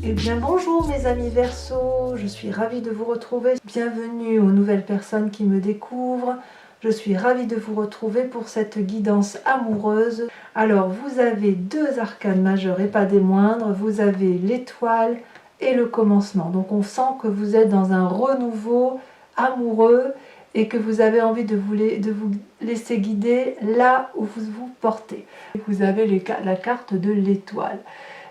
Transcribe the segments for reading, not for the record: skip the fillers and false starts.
Eh bien bonjour mes amis Verseau, je suis ravie de vous retrouver. Bienvenue aux nouvelles personnes qui me découvrent. Je suis ravie de vous retrouver pour cette guidance amoureuse. Alors vous avez deux arcanes majeurs et pas des moindres. Vous avez l'étoile et le commencement. Donc on sent que vous êtes dans un renouveau amoureux et que vous avez envie de vous laisser guider là où vous vous portez. Vous avez la carte de l'étoile.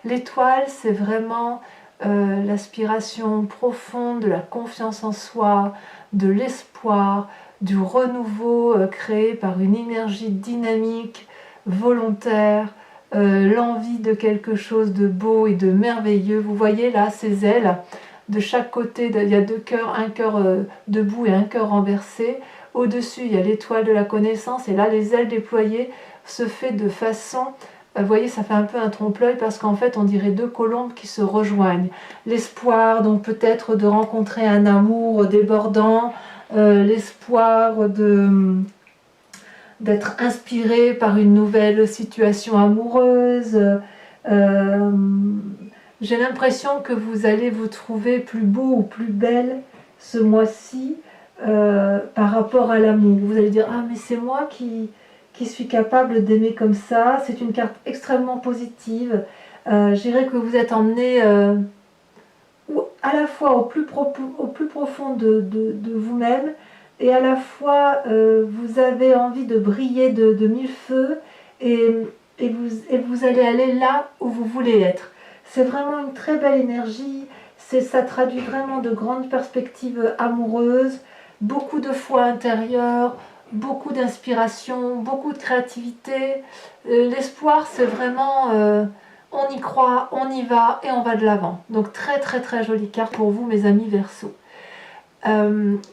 L'étoile, c'est vraiment l'aspiration profonde de la confiance en soi, de l'espoir, du renouveau créé par une énergie dynamique, volontaire, l'envie de quelque chose de beau et de merveilleux. Vous voyez là ces ailes, de chaque côté, il y a deux cœurs, un cœur debout et un cœur renversé. Au-dessus, il y a l'étoile de la connaissance et là, les ailes déployées se fait de façon... Vous voyez, ça fait un peu un trompe-l'œil parce qu'en fait, on dirait deux colombes qui se rejoignent. L'espoir, donc peut-être de rencontrer un amour débordant, l'espoir d'être inspiré par une nouvelle situation amoureuse. J'ai l'impression que vous allez vous trouver plus beau ou plus belle ce mois-ci par rapport à l'amour. Vous allez dire « Ah, mais c'est moi qui suis capable d'aimer comme ça ». C'est une carte extrêmement positive. Je dirais que vous êtes emmené à la fois au plus profond de vous-même et à la fois vous avez envie de briller de mille feux et vous allez aller là où vous voulez être. C'est vraiment une très belle énergie, ça traduit vraiment de grandes perspectives amoureuses, beaucoup de foi intérieure, beaucoup d'inspiration, beaucoup de créativité. L'espoir, c'est vraiment on y croit, on y va et on va de l'avant. Donc très très très jolie carte pour vous mes amis Verseau.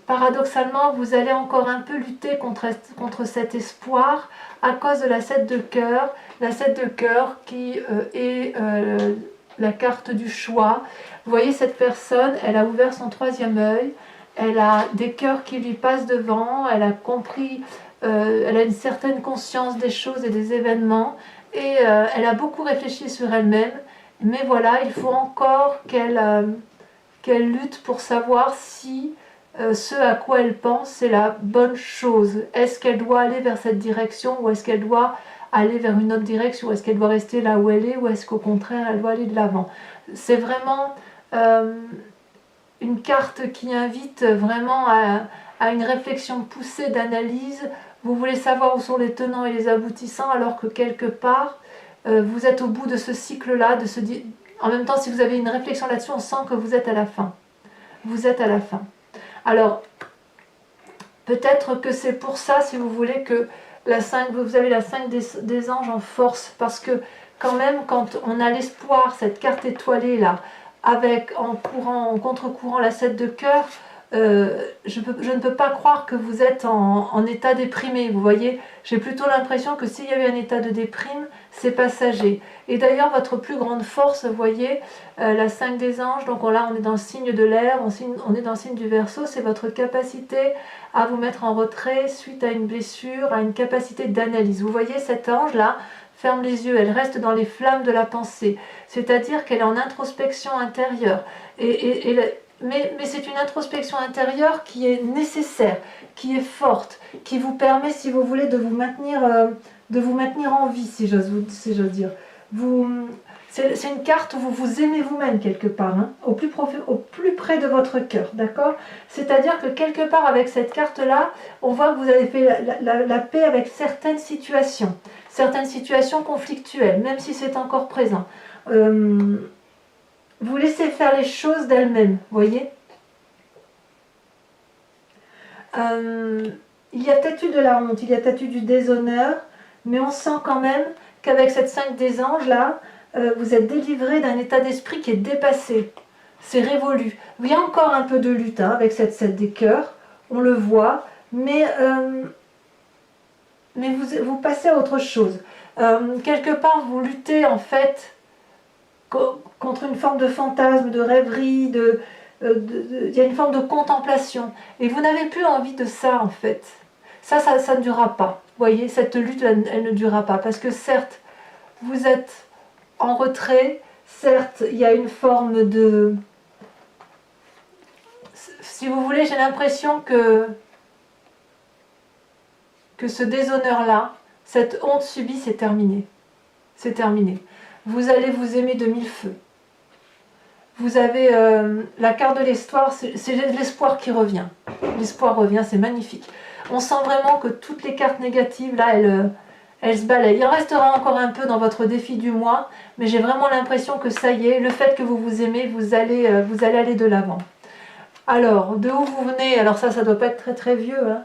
Paradoxalement, vous allez encore un peu lutter contre cet espoir à cause de la 7 de cœur. La 7 de cœur qui est la carte du choix. Vous voyez cette personne, elle a ouvert son troisième œil. Elle a des cœurs qui lui passent devant, elle a compris, elle a une certaine conscience des choses et des événements, et elle a beaucoup réfléchi sur elle-même, mais voilà, il faut encore qu'elle lutte pour savoir si ce à quoi elle pense, c'est la bonne chose. Est-ce qu'elle doit aller vers cette direction, ou est-ce qu'elle doit aller vers une autre direction, ou est-ce qu'elle doit rester là où elle est, ou est-ce qu'au contraire, elle doit aller de l'avant. C'est vraiment... une carte qui invite vraiment à une réflexion poussée d'analyse. Vous voulez savoir où sont les tenants et les aboutissants, alors que quelque part, vous êtes au bout de ce cycle-là. En même temps, si vous avez une réflexion là-dessus, on sent que vous êtes à la fin. Vous êtes à la fin. Alors, peut-être que c'est pour ça, si vous voulez, que vous avez la 5 des anges en force, parce que quand même, quand on a l'espoir, cette carte étoilée là, avec en contre-courant la 7 de cœur, je ne peux pas croire que vous êtes en état déprimé. Vous voyez, j'ai plutôt l'impression que s'il y avait un état de déprime, c'est passager. Et d'ailleurs, votre plus grande force, vous voyez, la 5 des anges, donc là on est dans le signe de l'air, on est dans le signe du Verseau, c'est votre capacité à vous mettre en retrait suite à une blessure, à une capacité d'analyse. Vous voyez cet ange-là, ferme les yeux, elle reste dans les flammes de la pensée, c'est-à-dire qu'elle est en introspection intérieure. Mais c'est une introspection intérieure qui est nécessaire, qui est forte, qui vous permet, si vous voulez, de vous maintenir en vie, si j'ose dire. C'est une carte où vous vous aimez vous-même quelque part, hein, au plus près de votre cœur, d'accord? C'est-à-dire que quelque part avec cette carte-là, on voit que vous avez fait la paix avec certaines situations conflictuelles, même si c'est encore présent. Vous laissez faire les choses d'elles-mêmes, voyez. Il y a peut-être eu de la honte, il y a peut-être eu du déshonneur, mais on sent quand même qu'avec cette 5 des anges là, vous êtes délivré d'un état d'esprit qui est dépassé, c'est révolu. Il y a encore un peu de lutte hein, avec cette 7 des cœurs, on le voit, mais vous passez à autre chose. Quelque part vous luttez en fait contre une forme de fantasme, de rêverie, il y a une forme de contemplation. Et vous n'avez plus envie de ça en fait. Ça ne durera pas. Vous voyez, cette lutte, elle ne durera pas. Parce que certes, vous êtes en retrait, Certes, il y a une forme de... Si vous voulez, j'ai l'impression que ce déshonneur-là, cette honte subie, c'est terminé. C'est terminé. Vous allez vous aimer de mille feux. Vous avez la carte de l'espoir, c'est l'espoir qui revient. L'espoir revient, c'est magnifique. On sent vraiment que toutes les cartes négatives, là, elles se balayent. Il en restera encore un peu dans votre défi du mois, mais j'ai vraiment l'impression que ça y est, le fait que vous vous aimez, vous allez aller de l'avant. Alors, de où vous venez? Alors ça doit pas être très très vieux, hein.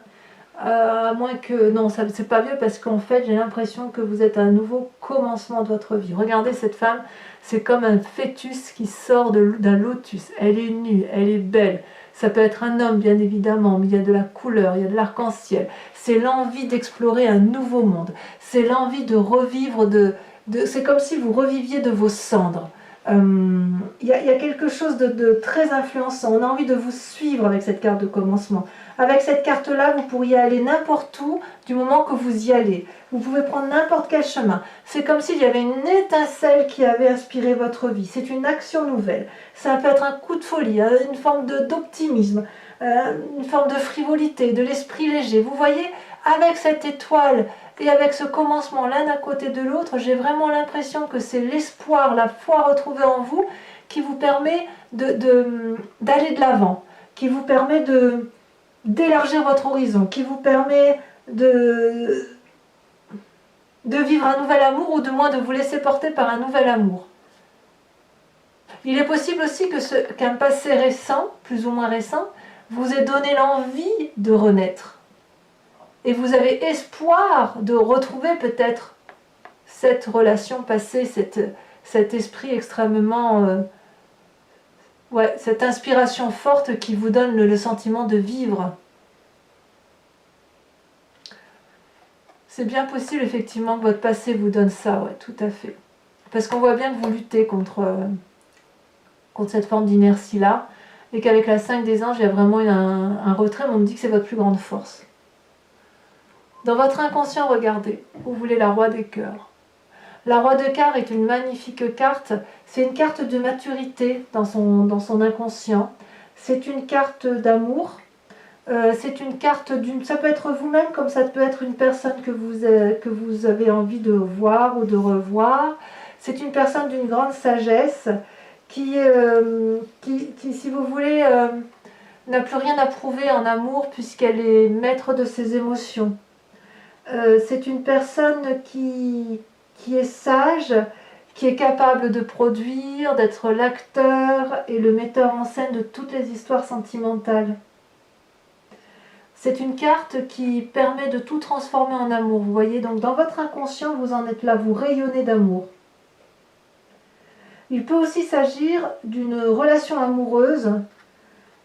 À moins que... Non, ça c'est pas vieux parce qu'en fait, j'ai l'impression que vous êtes à un nouveau commencement de votre vie. Regardez cette femme, c'est comme un fœtus qui sort d'un lotus. Elle est nue, elle est belle. Ça peut être un homme, bien évidemment, mais il y a de la couleur, il y a de l'arc-en-ciel. C'est l'envie d'explorer un nouveau monde. C'est l'envie de revivre, c'est comme si vous reviviez de vos cendres. Il y a quelque chose de très influençant. On a envie de vous suivre avec cette carte de commencement. Avec cette carte-là, vous pourriez aller n'importe où du moment que vous y allez. Vous pouvez prendre n'importe quel chemin. C'est comme s'il y avait une étincelle qui avait inspiré votre vie. C'est une action nouvelle. Ça peut être un coup de folie, une forme d'optimisme, une forme de frivolité, de l'esprit léger. Vous voyez, avec cette étoile et avec ce commencement l'un à côté de l'autre, j'ai vraiment l'impression que c'est l'espoir, la foi retrouvée en vous qui vous permet d'aller de l'avant, qui vous permet d'élargir votre horizon, qui vous permet de vivre un nouvel amour ou du moins de vous laisser porter par un nouvel amour. Il est possible aussi qu'un passé récent, plus ou moins récent, vous ait donné l'envie de renaître. Et vous avez espoir de retrouver peut-être cette relation passée, cet esprit extrêmement... cette inspiration forte qui vous donne le sentiment de vivre. C'est bien possible effectivement que votre passé vous donne ça, ouais, tout à fait. Parce qu'on voit bien que vous luttez contre cette forme d'inertie-là, et qu'avec la 5 des anges, il y a vraiment un retrait, mais on me dit que c'est votre plus grande force. Dans votre inconscient, regardez, vous voulez la roi des cœurs. La roi de cœurs est une magnifique carte, c'est une carte de maturité dans son inconscient, c'est une carte d'amour, c'est une carte ça peut être vous-même comme ça peut être une personne que vous avez envie de voir ou de revoir, c'est une personne d'une grande sagesse qui si vous voulez, n'a plus rien à prouver en amour puisqu'elle est maître de ses émotions. C'est une personne qui est sage, qui est capable de produire, d'être l'acteur et le metteur en scène de toutes les histoires sentimentales. C'est une carte qui permet de tout transformer en amour. Vous voyez, donc dans votre inconscient, vous en êtes là, vous rayonnez d'amour. Il peut aussi s'agir d'une relation amoureuse,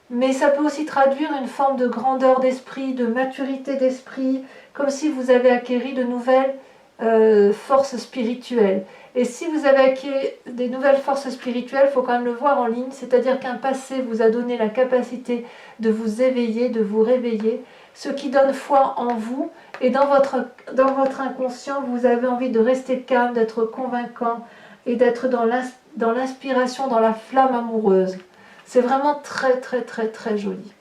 mais ça peut aussi traduire une forme de grandeur d'esprit, de maturité d'esprit, comme si vous avez acquéri de nouvelles forces spirituelles. Et si vous avez acquis des nouvelles forces spirituelles, il faut quand même le voir en ligne, c'est-à-dire qu'un passé vous a donné la capacité de vous éveiller, de vous réveiller, ce qui donne foi en vous, et dans votre inconscient, vous avez envie de rester calme, d'être convaincant, et d'être dans l'inspiration, dans la flamme amoureuse. C'est vraiment très très très très joli.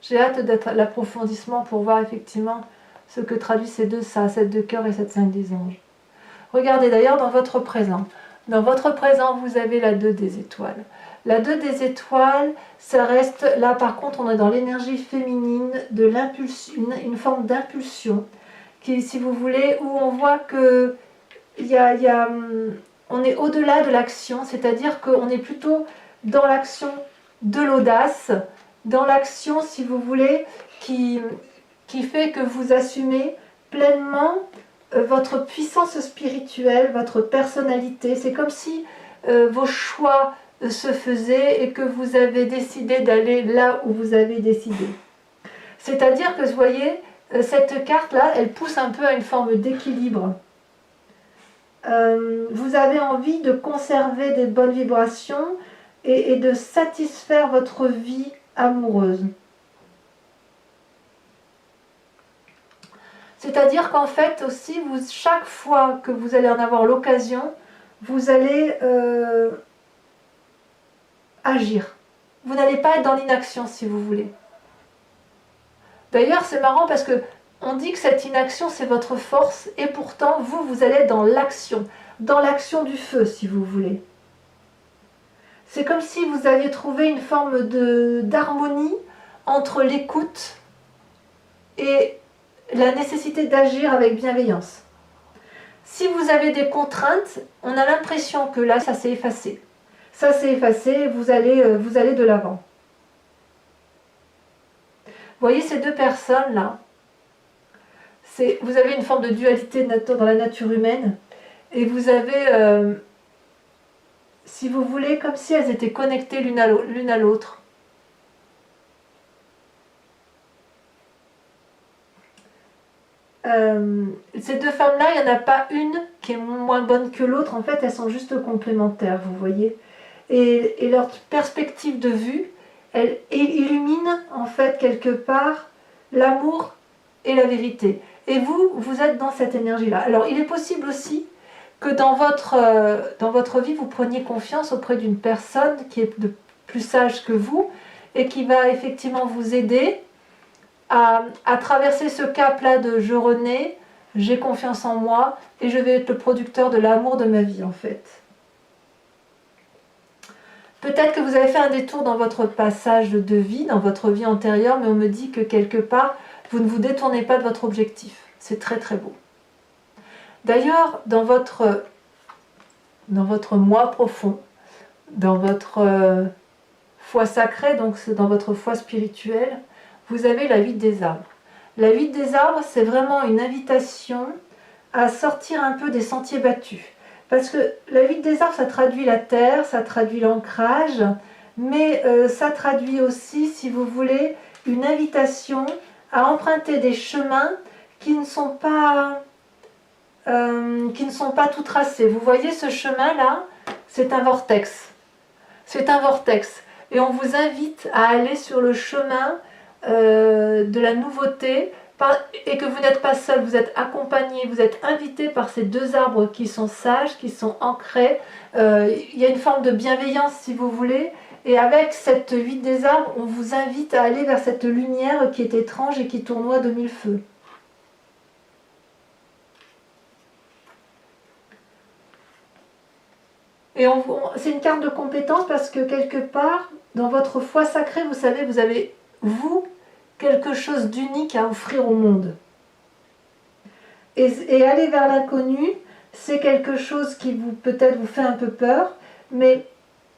J'ai hâte d'être à l'approfondissement pour voir effectivement ce que traduit ces deux, ça, cette de cœur et cette 5 des anges. Regardez d'ailleurs dans votre présent. Dans votre présent, vous avez la 2 des étoiles. La 2 des étoiles, ça reste, là par contre, on est dans l'énergie féminine, de l'impulsion, une forme d'impulsion, qui, si vous voulez, où on voit que on est au-delà de l'action, c'est-à-dire qu'on est plutôt dans l'action de l'audace, dans l'action, si vous voulez, qui fait que vous assumez pleinement votre puissance spirituelle, votre personnalité. C'est comme si vos choix se faisaient et que vous avez décidé d'aller là où vous avez décidé. C'est-à-dire que, vous voyez, cette carte-là, elle pousse un peu à une forme d'équilibre. Vous avez envie de conserver des bonnes vibrations et de satisfaire votre vie amoureuse. C'est-à-dire qu'en fait aussi, chaque fois que vous allez en avoir l'occasion, vous allez agir. Vous n'allez pas être dans l'inaction si vous voulez. D'ailleurs, c'est marrant parce que on dit que cette inaction, c'est votre force, et pourtant, vous allez être dans l'action du feu, si vous voulez. C'est comme si vous aviez trouvé une forme d'harmonie entre l'écoute et la nécessité d'agir avec bienveillance. Si vous avez des contraintes, on a l'impression que là, ça s'est effacé. Ça s'est effacé, vous allez de l'avant. Vous voyez ces deux personnes-là, vous avez une forme de dualité dans la nature humaine, et vous avez, si vous voulez, comme si elles étaient connectées l'une à l'autre. Ces deux femmes-là, il n'y en a pas une qui est moins bonne que l'autre, en fait, elles sont juste complémentaires, vous voyez. Et leur perspective de vue, elle illumine, en fait, quelque part, l'amour et la vérité. Et vous êtes dans cette énergie-là. Alors, il est possible aussi que dans votre vie, vous preniez confiance auprès d'une personne qui est plus sage que vous et qui va effectivement vous aider à traverser ce cap-là de je renais, j'ai confiance en moi et je vais être le producteur de l'amour de ma vie, en fait. Peut-être que vous avez fait un détour dans votre passage de vie, dans votre vie antérieure, mais on me dit que quelque part, vous ne vous détournez pas de votre objectif. C'est très très beau. D'ailleurs, dans votre moi profond, dans votre foi sacrée, donc dans votre foi spirituelle, vous avez la huit des arbres. La huit des arbres, c'est vraiment une invitation à sortir un peu des sentiers battus. Parce que la huit des arbres, ça traduit la terre, ça traduit l'ancrage, mais ça traduit aussi, si vous voulez, une invitation à emprunter des chemins qui ne sont pas tout tracés. Vous voyez ce chemin-là, c'est un vortex. C'est un vortex. Et on vous invite à aller sur le chemin de la nouveauté, et que vous n'êtes pas seul, vous êtes accompagné, vous êtes invité par ces deux arbres qui sont sages, qui sont ancrés. Il y a une forme de bienveillance, si vous voulez, et avec cette huit des arbres, on vous invite à aller vers cette lumière qui est étrange et qui tournoie de mille feux. Et c'est une carte de compétence parce que quelque part, dans votre foi sacrée, vous savez, vous avez, quelque chose d'unique à offrir au monde. Et aller vers l'inconnu, c'est quelque chose qui peut-être vous fait un peu peur, mais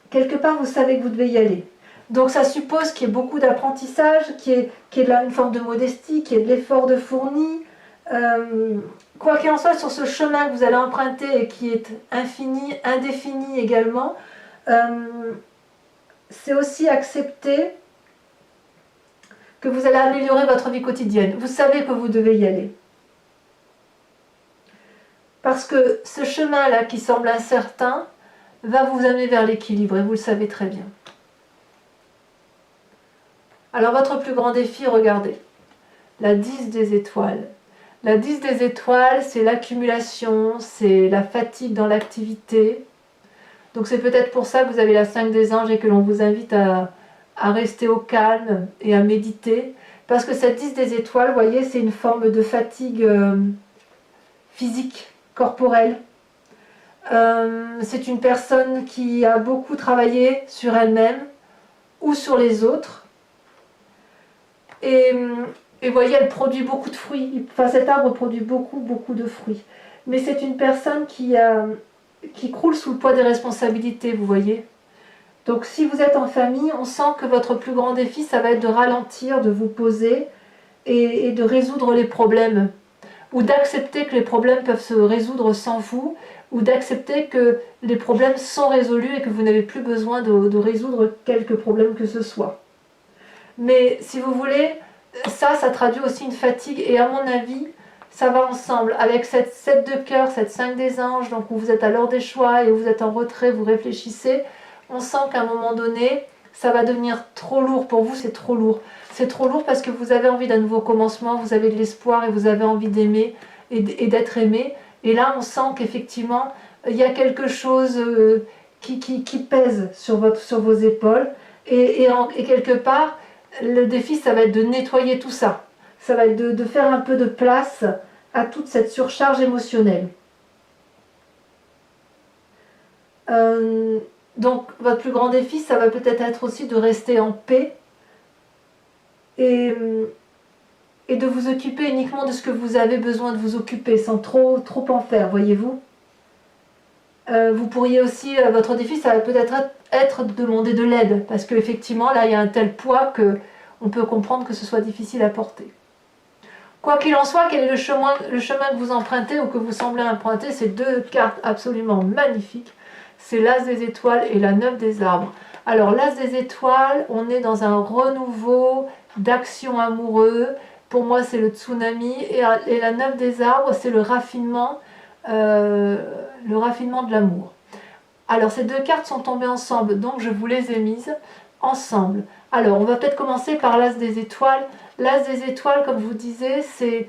quelque part vous savez que vous devez y aller. Donc ça suppose qu'il y ait beaucoup d'apprentissage, qu'il y ait une forme de modestie, qu'il y ait de l'effort de fourni. Quoi qu'il en soit, sur ce chemin que vous allez emprunter et qui est infini, indéfini également, c'est aussi accepter que vous allez améliorer votre vie quotidienne. Vous savez que vous devez y aller. Parce que ce chemin-là qui semble incertain va vous amener vers l'équilibre, et vous le savez très bien. Alors votre plus grand défi, regardez, la 10 des étoiles. La 10 des étoiles, c'est l'accumulation, c'est la fatigue dans l'activité. Donc c'est peut-être pour ça que vous avez la 5 des anges et que l'on vous invite à rester au calme et à méditer. Parce que cette 10 des étoiles, vous voyez, c'est une forme de fatigue physique, corporelle. C'est une personne qui a beaucoup travaillé sur elle-même ou sur les autres. Et vous voyez, elle produit beaucoup de fruits. Enfin, cet arbre produit beaucoup de fruits. Mais c'est une personne qui croule sous le poids des responsabilités, vous voyez. Donc si vous êtes en famille, on sent que votre plus grand défi, ça va être de ralentir, de vous poser et de résoudre les problèmes. Ou d'accepter que les problèmes peuvent se résoudre sans vous, ou d'accepter que les problèmes sont résolus et que vous n'avez plus besoin de résoudre quelques problèmes que ce soit. Mais si vous voulez, ça traduit aussi une fatigue, et à mon avis, ça va ensemble avec cette 7 de cœur, cette 5 des anges, donc où vous êtes à l'heure des choix et où vous êtes en retrait, vous réfléchissez. On sent qu'à un moment donné, ça va devenir trop lourd pour vous, c'est trop lourd. c'est trop lourd parce que vous avez envie d'un nouveau commencement, vous avez de l'espoir et vous avez envie d'aimer et d'être aimé. Et là, on sent qu'effectivement, il y a quelque chose qui pèse sur vos épaules. Et quelque part, le défi, ça va être de nettoyer tout ça. Ça va être de faire un peu de place à toute cette surcharge émotionnelle. Donc, votre plus grand défi, ça va peut-être être aussi de rester en paix et de vous occuper uniquement de ce que vous avez besoin de vous occuper, sans trop en faire, voyez-vous. Vous pourriez aussi, votre défi, ça va peut-être être de demander de l'aide, parce qu'effectivement, là, il y a un tel poids qu'on peut comprendre que ce soit difficile à porter. Quoi qu'il en soit, quel est le chemin que vous empruntez ou que vous semblez emprunter? Ces deux cartes absolument magnifiques. C'est l'As des étoiles et la 9 des arbres. Alors, l'As des étoiles, on est dans un renouveau d'action amoureux. Pour moi, c'est le tsunami. Et la 9 des arbres, c'est le raffinement de l'amour. Alors, ces deux cartes sont tombées ensemble, donc je vous les ai mises ensemble. Alors, on va peut-être commencer par l'As des étoiles. L'As des étoiles, comme je vous disais, c'est...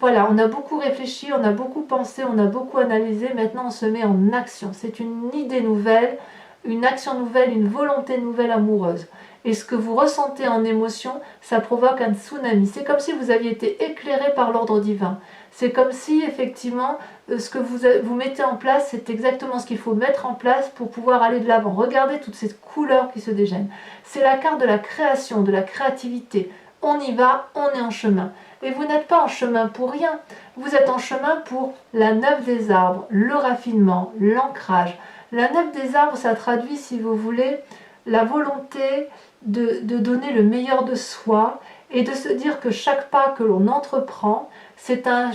Voilà, on a beaucoup réfléchi, on a beaucoup pensé, on a beaucoup analysé. Maintenant, on se met en action. C'est une idée nouvelle, une action nouvelle, une volonté nouvelle amoureuse. Et ce que vous ressentez en émotion, ça provoque un tsunami. C'est comme si vous aviez été éclairé par l'ordre divin. C'est comme si, effectivement, ce que vous mettez en place, c'est exactement ce qu'il faut mettre en place pour pouvoir aller de l'avant. Regardez toutes ces couleurs qui se dégainent. C'est la carte de la création, de la créativité. On y va, on est en chemin. Et vous n'êtes pas en chemin pour rien. Vous êtes en chemin pour la 9 des arbres, le raffinement, l'ancrage. La 9 des arbres, ça traduit, si vous voulez, la volonté de donner le meilleur de soi et de se dire que chaque pas que l'on entreprend, c'est un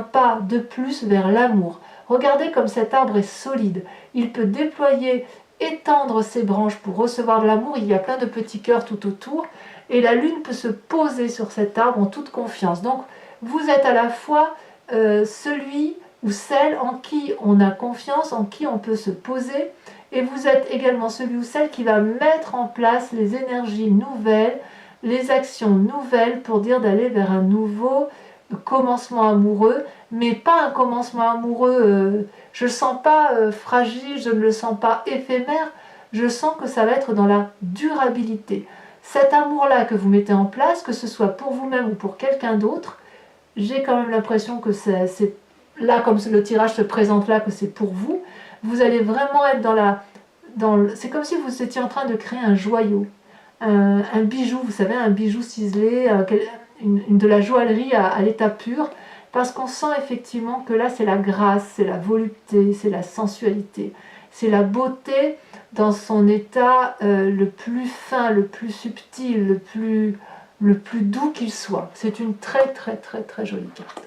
pas de plus vers l'amour. Regardez comme cet arbre est solide. Il peut déployer, étendre ses branches pour recevoir de l'amour. Il y a plein de petits cœurs tout autour. Et la lune peut se poser sur cet arbre en toute confiance. Donc, vous êtes à la fois celui ou celle en qui on a confiance, en qui on peut se poser. Et vous êtes également celui ou celle qui va mettre en place les énergies nouvelles, les actions nouvelles pour dire d'aller vers un nouveau commencement amoureux, mais pas un commencement amoureux, je ne le sens pas fragile, je ne le sens pas éphémère, je sens que ça va être dans la durabilité. Cet amour-là que vous mettez en place, que ce soit pour vous-même ou pour quelqu'un d'autre, j'ai quand même l'impression que c'est là, comme le tirage se présente là, que c'est pour vous. Vous allez vraiment être c'est comme si vous étiez en train de créer un joyau, un bijou, vous savez, un bijou ciselé, de la joaillerie à l'état pur, parce qu'on sent effectivement que là, c'est la grâce, c'est la volupté, c'est la sensualité, c'est la beauté dans son état le plus fin, le plus subtil, le plus doux qu'il soit. C'est une très très très très jolie carte.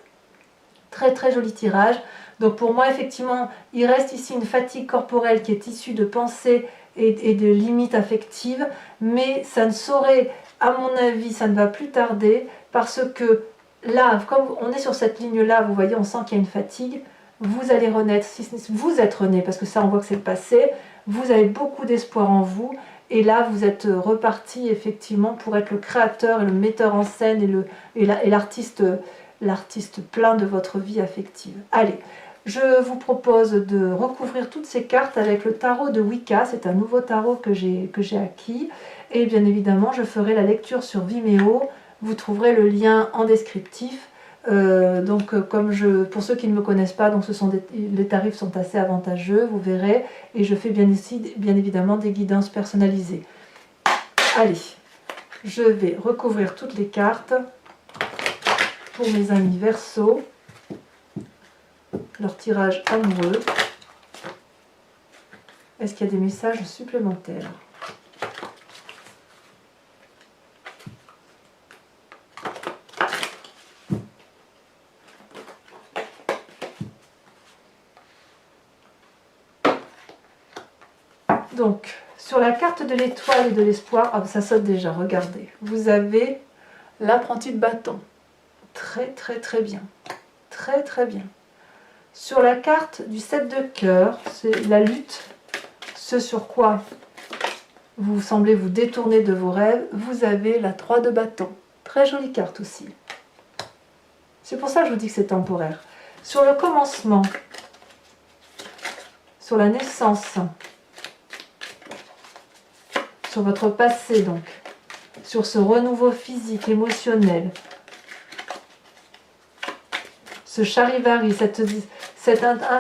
Très très joli tirage. Donc pour moi, effectivement, il reste ici une fatigue corporelle qui est issue de pensées et de limites affectives, mais ça ne saurait, à mon avis, ça ne va plus tarder, parce que là, comme on est sur cette ligne-là, vous voyez, on sent qu'il y a une fatigue, vous allez renaître, si vous êtes rené, parce que ça, on voit que c'est le passé, vous avez beaucoup d'espoir en vous, et là, vous êtes reparti, effectivement, pour être le créateur et le metteur en scène et l'artiste plein de votre vie affective. Allez, je vous propose de recouvrir toutes ces cartes avec le tarot de Wicca. C'est un nouveau tarot que j'ai acquis. Et bien évidemment, je ferai la lecture sur Vimeo. Vous trouverez le lien en descriptif. Pour ceux qui ne me connaissent pas, donc les tarifs sont assez avantageux, vous verrez. Et je fais bien évidemment des guidances personnalisées. Allez, je vais recouvrir toutes les cartes pour mes amis Verseau, leur tirage amoureux. Est-ce qu'il y a des messages supplémentaires? Donc, sur la carte de l'étoile et de l'espoir, ça saute déjà, regardez. Vous avez l'apprenti de bâton. Très très très bien. Très très bien. Sur la carte du 7 de cœur, c'est la lutte, ce sur quoi vous semblez vous détourner de vos rêves, vous avez la 3 de bâton. Très jolie carte aussi. C'est pour ça que je vous dis que c'est temporaire. Sur le commencement, sur la naissance, sur votre passé donc, sur ce renouveau physique, émotionnel, ce charivari,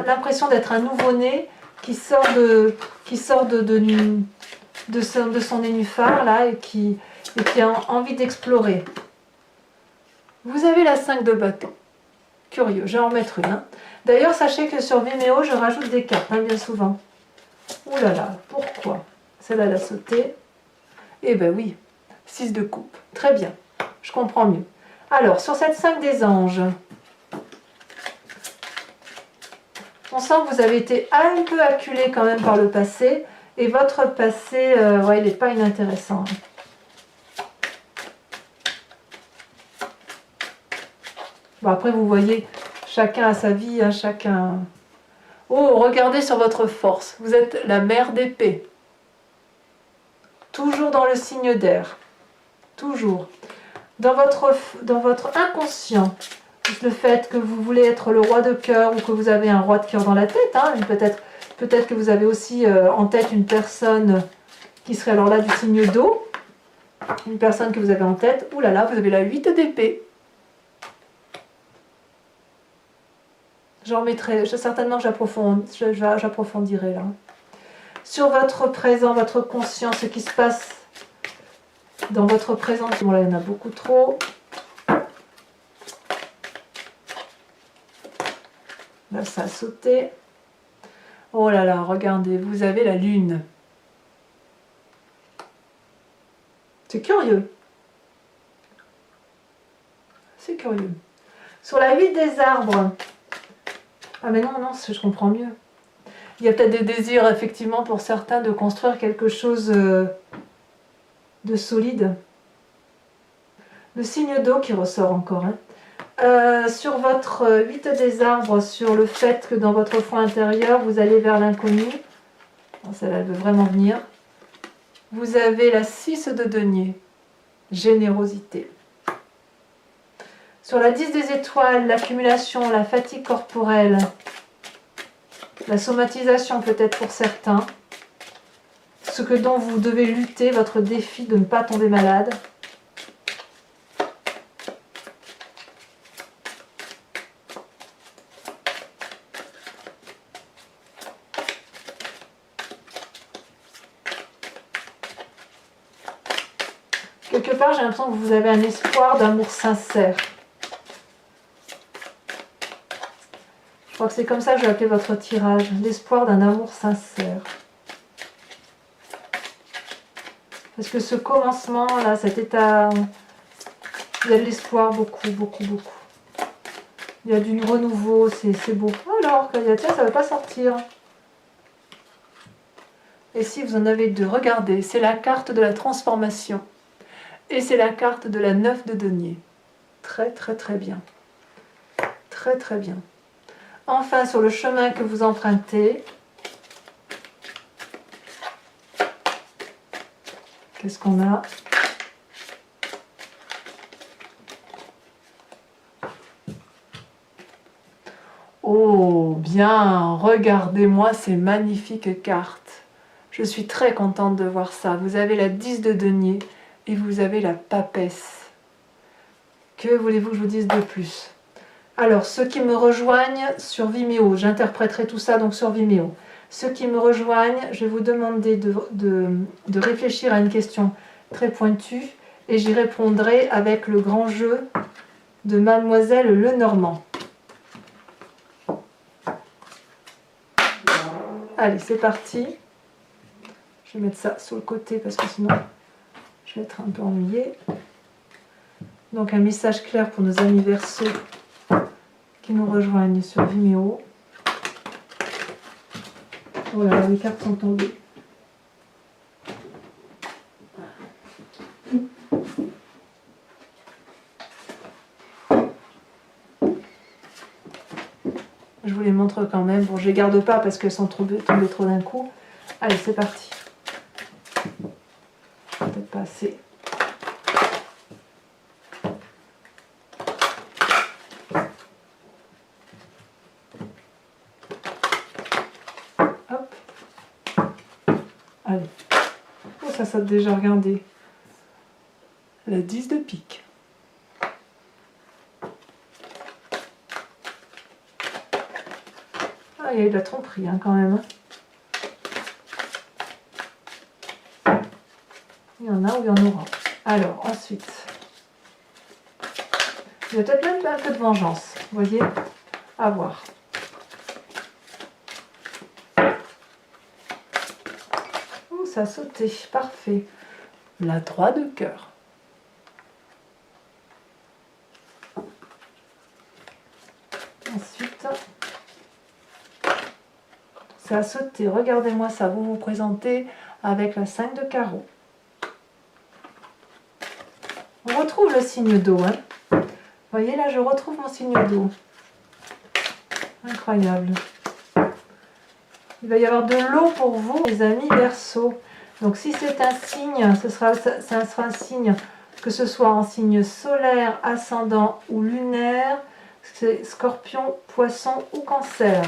l'impression d'être un nouveau-né qui sort de son nénuphar là et qui a envie d'explorer. Vous avez la 5 de bâton. Curieux, je vais en mettre une. D'ailleurs, sachez que sur Vimeo, je rajoute des cartes, bien souvent. Ouh là là, pourquoi? Celle-là, elle a sauté. Eh ben oui, 6 de coupe. Très bien, je comprends mieux. Alors, sur cette 5 des anges, on sent que vous avez été un peu acculé quand même par le passé. Et votre passé, ouais, il n'est pas inintéressant. Bon, après, vous voyez, chacun a sa vie, hein, chacun... Oh, regardez sur votre force. Vous êtes la mère d'épée. Toujours dans le signe d'air. Toujours. Dans votre inconscient, le fait que vous voulez être le roi de cœur ou que vous avez un roi de cœur dans la tête, hein, peut-être que vous avez aussi en tête une personne qui serait alors là du signe d'eau. Une personne que vous avez en tête. Ouh là là, vous avez la 8 d'épée. J'en mettrai, certainement j'approfondirai là. Sur votre présent, votre conscience, ce qui se passe dans votre présent. Bon là, il y en a beaucoup trop. Là, ça a sauté. Oh là là, regardez, vous avez la lune. C'est curieux. C'est curieux. Sur la 8 des arbres. Ah mais non, je comprends mieux. Il y a peut-être des désirs, effectivement, pour certains, de construire quelque chose de solide. Le signe d'eau qui ressort encore. Hein. Sur votre 8 des arbres, sur le fait que dans votre foi intérieur, vous allez vers l'inconnu. Celle-là, elle veut vraiment venir. Vous avez la 6 de denier. Générosité. Sur la 10 des étoiles, l'accumulation, la fatigue corporelle, la somatisation peut-être pour certains, ce dont vous devez lutter, votre défi de ne pas tomber malade. Quelque part, j'ai l'impression que vous avez un espoir d'amour sincère. Je crois que c'est comme ça que je vais appeler votre tirage. L'espoir d'un amour sincère. Parce que ce commencement, là, cet état, il y a de l'espoir, beaucoup, beaucoup, beaucoup. Il y a du renouveau, c'est beau. Alors, tiens, ça ne veut pas sortir. Et si vous en avez deux, regardez, c'est la carte de la transformation. Et c'est la carte de la 9 de denier. Très, très, très bien. Très, très bien. Enfin, sur le chemin que vous empruntez, qu'est-ce qu'on a? Oh, bien, regardez-moi ces magnifiques cartes. Je suis très contente de voir ça. Vous avez la 10 de denier et vous avez la papesse. Que voulez-vous que je vous dise de plus? Alors, ceux qui me rejoignent sur Vimeo, j'interpréterai tout ça donc sur Vimeo. Ceux qui me rejoignent, je vais vous demander de réfléchir à une question très pointue et j'y répondrai avec le grand jeu de Mademoiselle Lenormand. Allez, c'est parti. Je vais mettre ça sur le côté parce que sinon je vais être un peu ennuyée. Donc un message clair pour nos amis Verseaux qui nous rejoignent sur Vimeo. Oh là là, les cartes sont tombées. Je vous les montre quand même. Bon, je les garde pas parce qu'elles sont tombées trop d'un coup. Allez, c'est parti. pas assez. Hop. Allez. Oh, ça saute déjà, regardez. La 10 de pique. Ah, il y a eu de la tromperie hein, quand même. Il y en a ou il y en aura. Alors, ensuite, il y a peut-être même un peu de vengeance. Vous voyez? À voir. Oh, ça a sauté. Parfait. La 3 de cœur. Ensuite, ça a sauté. Regardez-moi ça. Vous vous présentez avec la 5 de carreau. On retrouve le signe d'eau. Hein. Vous voyez là, je retrouve mon signe d'eau. Incroyable. Il va y avoir de l'eau pour vous, les amis Verseau. Donc si c'est un signe, ça sera un signe, que ce soit en signe solaire, ascendant ou lunaire, c'est Scorpion, Poisson ou Cancer.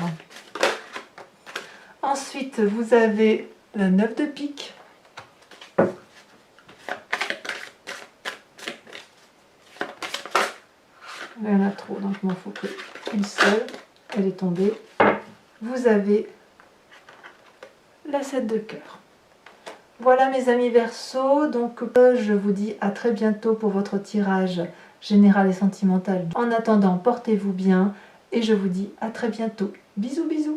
Ensuite, vous avez la 9 de pique. Il y en a trop, donc il m'en faut qu'une seule. Elle est tombée. Vous avez la 7 de cœur. Voilà mes amis Verseau, donc je vous dis à très bientôt pour votre tirage général et sentimental. En attendant, portez-vous bien et je vous dis à très bientôt. Bisous bisous.